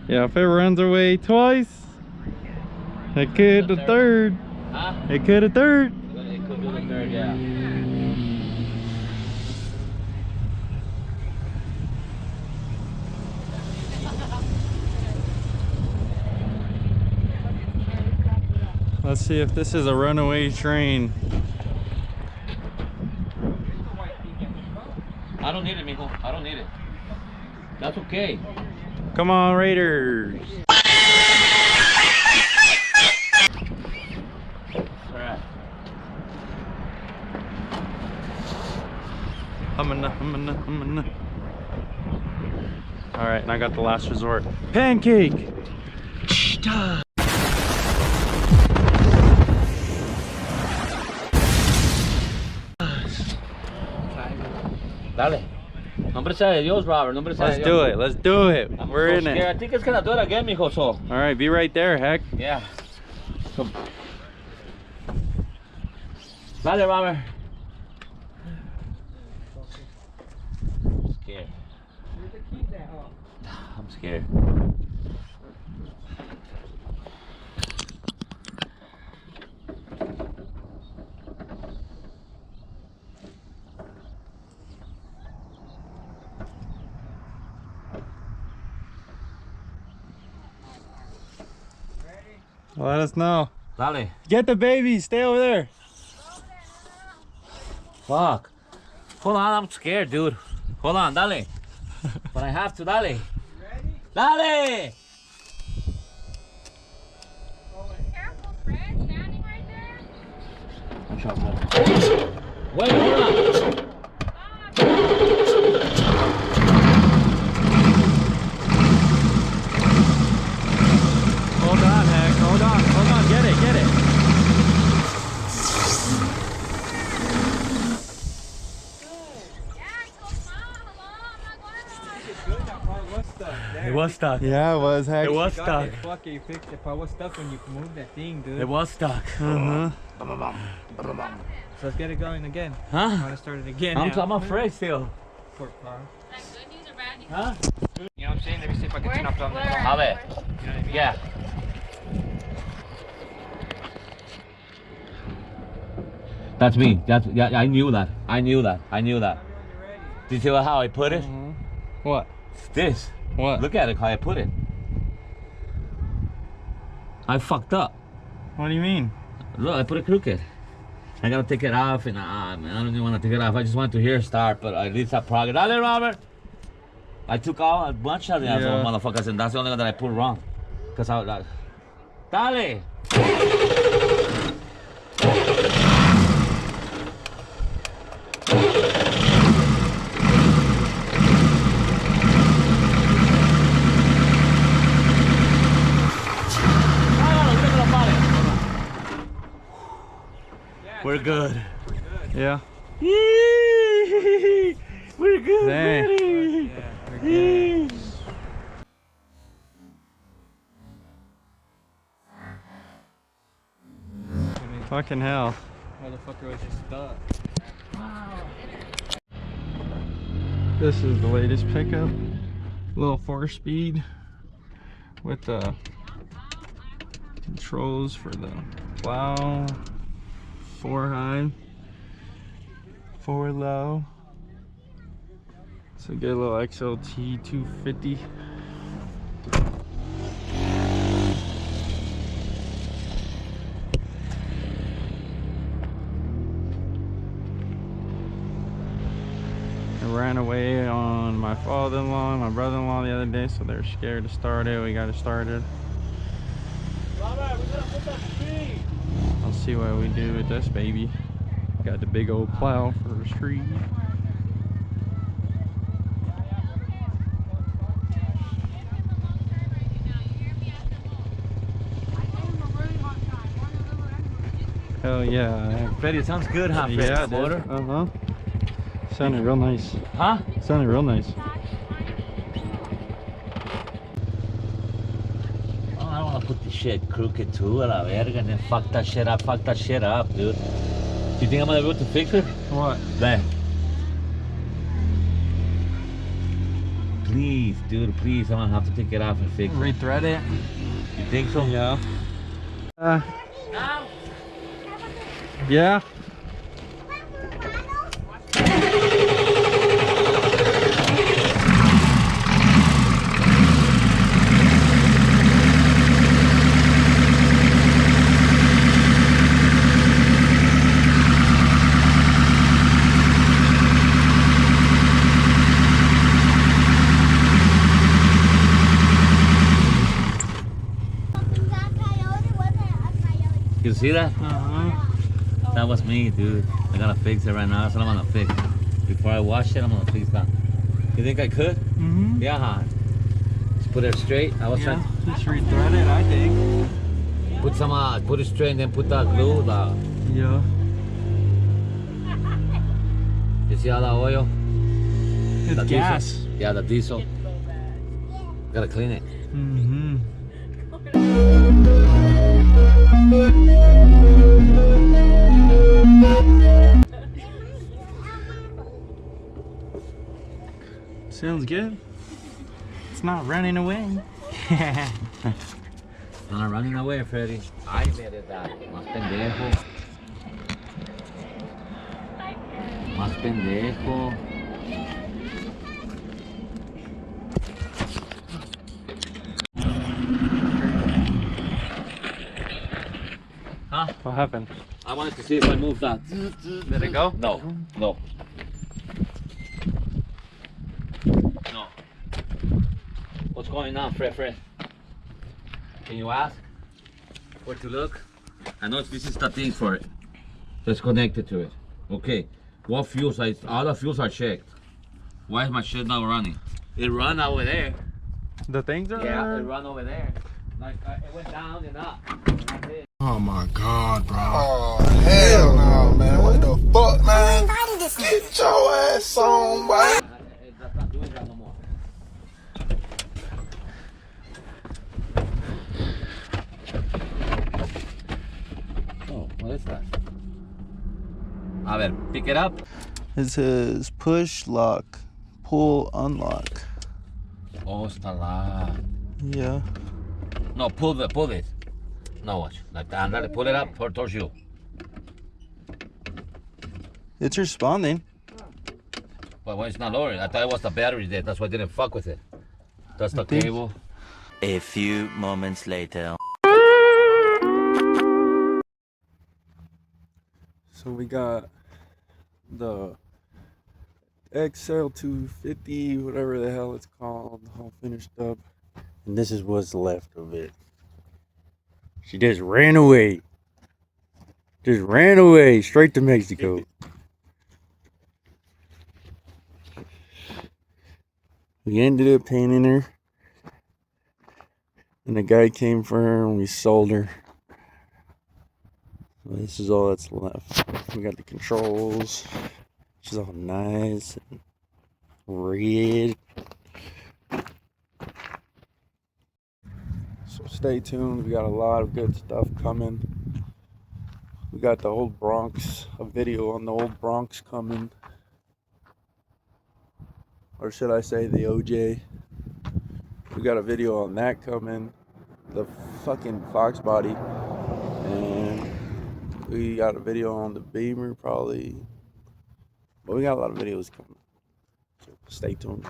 Yeah, if it runs away twice, it could the third. Huh? It could a third. It could do the third, yeah. Let's see if this is a runaway train. I don't need it, mijo. I don't need it. That's okay. Come on, Raiders. Alright. Humana. Alright, and I got the last resort. Pancake! Dale. Nombre sea de Dios, Robert. Nombre sea de Dios. Let's do it. We're in I it. think it's gonna do it again, mijo. So. Alright, be right there, heck. Yeah. So. Dale, Robert. I'm scared. I'm scared. Let us know. Dale. Get the baby. Stay over there. Fuck. Hold on, I'm scared, dude. Hold on, dale. But I have to, dale. Ready? Dale! Careful, Fred. Standing right there. Wait, hold on. Hold on, heck. Hold on. Get it. It was stuck. Yeah, it was, heck. It was stuck. Fuck it, you fixed it. If I was stuck when you moved that thing, dude. It was stuck. Uh-huh. So let's get it going again. I Huh? want to start it again. I'm afraid still. Poor car. Like good news or bad news? Huh? You know what I'm saying? Let me see if I can turn up on the A ver. You know what I mean? Yeah. That's me. Yeah, I knew that. Do you see how I put it? What? This. What? Look at it, how I put it. I fucked up. What do you mean? Look, I put it crooked. I gotta take it off, and man, I don't even want to take it off. I just want to hear start, but at least I progress. Dale, Robert. I took all a bunch of the other motherfuckers, and that's the only one that I put wrong. Cause I Dale. We're good. Yeah. We're good. Dang. Buddy. Yeah, we're good. Fucking hell. Motherfucker was just stuck. This is the latest pickup. Little 4-speed with the controls for the plow, 4 high, 4 low. So get a little XLT 250. I ran away on my father-in-law and my brother-in-law the other day, so they're scared to start it. We got it started. Robert, we're gonna put that tree. I'll see what we do with this baby. Got the big old plow for a tree. Hell yeah. Freddy, it sounds good, huh, Freddy? Yeah, The motor? uh-huh. Sounded real nice. Huh? Sounded real nice. Oh, I don't want to put the shit crooked too, a la verga, and then fuck that shit up, dude. Do you think I'm gonna be able to fix it? What? There. Please. please, dude, please. I'm gonna have to take it off and fix it. Rethread it. You think so? Yeah. Yeah. You see that? Uh-huh. That was me, dude. I gotta fix it right now. That's what I'm gonna fix. Before I wash it, I'm gonna fix that. You think I could? Mm-hmm. Yeah, huh? Just put it straight. I was Yeah, trying just rethread it, I think. to put some, put it straight and then put that glue. Yeah. You see all that oil? It's The gas. Diesel? Yeah, the diesel. Gotta clean it. Mm-hmm. Sounds good. It's not running away. Not running away, Freddy. I made it that. Más pendejo. Más pendejo. Huh? What happened? I wanted to see if I moved that. Did it go? No, no. No. What's going on, Fred? Can you ask where to look? I know this is the thing for it. Just connected to it. Okay. What fuels? All the fuels are checked. Why is my shit not running? It run over there. The things are. Yeah, it run over there. Like it went down and up. That's it. Oh my God, bro. Oh, hell no, man. What the fuck, man? Get your ass on, boy. That's not doing that no more. Oh, what is that? A ver, pick it up. It says push, lock, pull, unlock. Oh, está la. Yeah. No, pull it. No, watch. Like that. And pull it up towards you. It's responding. But when it's not lowering, I thought it was the battery there. That's why I didn't fuck with it. That's the think- cable. A few moments later. So we got the XL250, whatever the hell it's called, all finished up. And this is what's left of it. She just ran away. Just ran away straight to Mexico. We ended up painting her. And the guy came for her and we sold her. So this is all that's left. We got the controls. She's all nice and red. So stay tuned. We got a lot of good stuff coming. We got the old Bronx, a video on the old Bronx coming. Or should I say the OJ. We got a video on that coming. The fucking Fox body. And we got a video on the Beamer probably. But we got a lot of videos coming. So stay tuned.